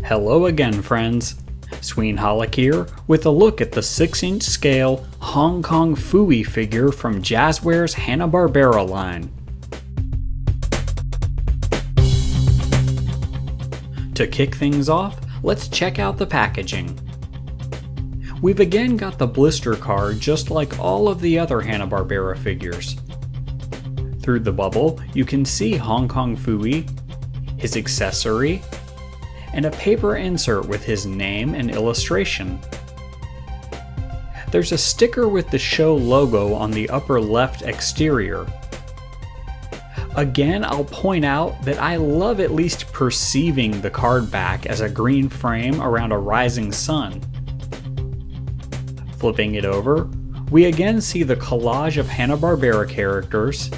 Hello again, friends. HouseofHallock here with a look at the 6-inch scale Hong Kong Phooey figure from Jazwares' Hanna-Barbera line. To kick things off, let's check out the packaging. We've again got the blister card just like all of the other Hanna-Barbera figures. Through the bubble, you can see Hong Kong Phooey, his accessory, and a paper insert with his name and illustration. There's a sticker with the show logo on the upper left exterior. Again, I'll point out that I love at least perceiving the card back as a green frame around a rising sun. Flipping it over, we again see the collage of Hanna-Barbera characters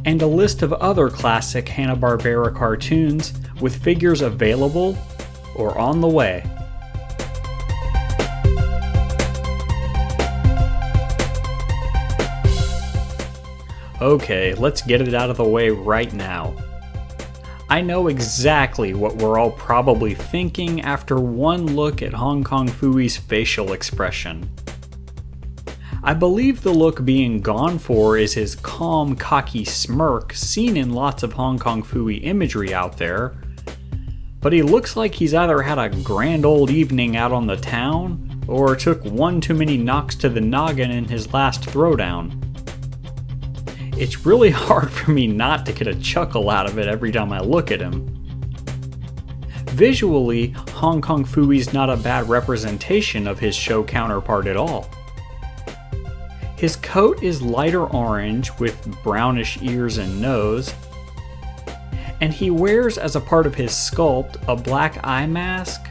and a list of other classic Hanna-Barbera cartoons with figures available or on the way. Okay, let's get it out of the way right now. I know exactly what we're all probably thinking after one look at Hong Kong Phooey's facial expression. I believe the look being gone for is his calm, cocky smirk seen in lots of Hong Kong Phooey imagery out there, but he looks like he's either had a grand old evening out on the town, or took one too many knocks to the noggin in his last throwdown. It's really hard for me not to get a chuckle out of it every time I look at him. Visually, Hong Kong Phooey's not a bad representation of his show counterpart at all. His coat is lighter orange with brownish ears and nose, and he wears as a part of his sculpt a black eye mask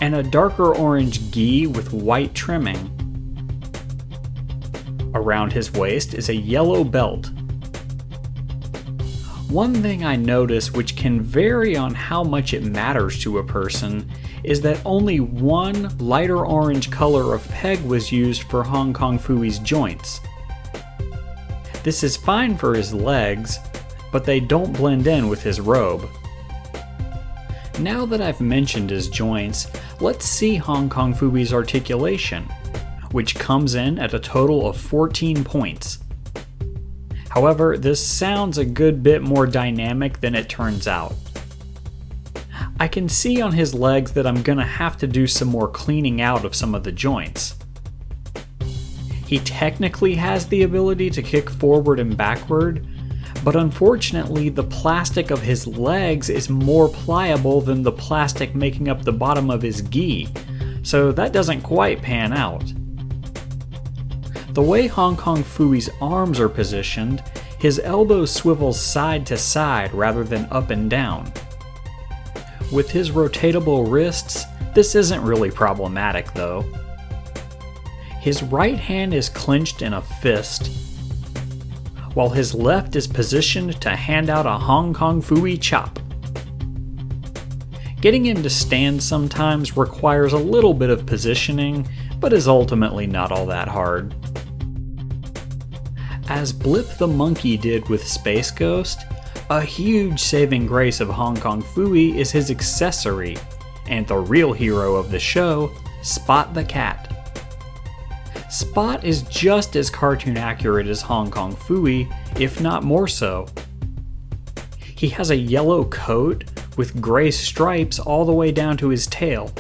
and a darker orange gi with white trimming. Around his waist is a yellow belt. One thing I notice, which can vary on how much it matters to a person, is that only one lighter orange color of peg was used for Hong Kong Phooey's joints. This is fine for his legs, but they don't blend in with his robe. Now that I've mentioned his joints, let's see Hong Kong Phooey's articulation, which comes in at a total of 14 points. However, this sounds a good bit more dynamic than it turns out. I can see on his legs that I'm gonna have to do some more cleaning out of some of the joints. He technically has the ability to kick forward and backward, but unfortunately the plastic of his legs is more pliable than the plastic making up the bottom of his gi, so that doesn't quite pan out. The way Hong Kong Phooey's arms are positioned, his elbows swivel side to side rather than up and down. With his rotatable wrists, this isn't really problematic though. His right hand is clenched in a fist, while his left is positioned to hand out a Hong Kong Phooey chop. Getting him to stand sometimes requires a little bit of positioning, but is ultimately not all that hard. As Blip the Monkey did with Space Ghost, a huge saving grace of Hong Kong Phooey is his accessory, and the real hero of the show, Spot the Cat. Spot is just as cartoon accurate as Hong Kong Phooey, if not more so. He has a yellow coat with gray stripes all the way down to his tail.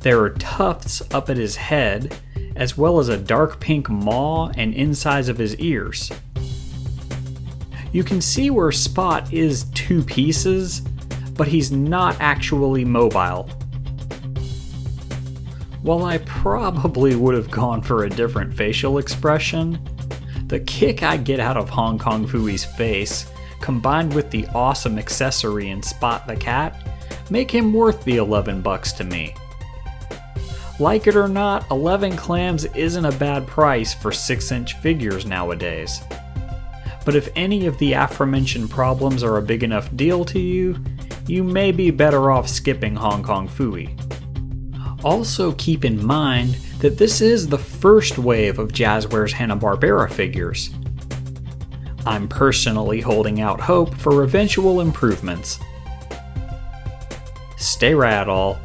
There are tufts up at his head, as well as a dark pink maw and insides of his ears. You can see where Spot is two pieces, but he's not actually mobile. While I probably would have gone for a different facial expression, the kick I get out of Hong Kong Phooey's face, combined with the awesome accessory in Spot the Cat, make him worth the $11 to me. Like it or not, 11 clams isn't a bad price for 6-inch figures nowadays. But if any of the aforementioned problems are a big enough deal to you, you may be better off skipping Hong Kong Phooey. Also keep in mind that this is the first wave of Jazwares Hanna-Barbera figures. I'm personally holding out hope for eventual improvements. Stay rad all.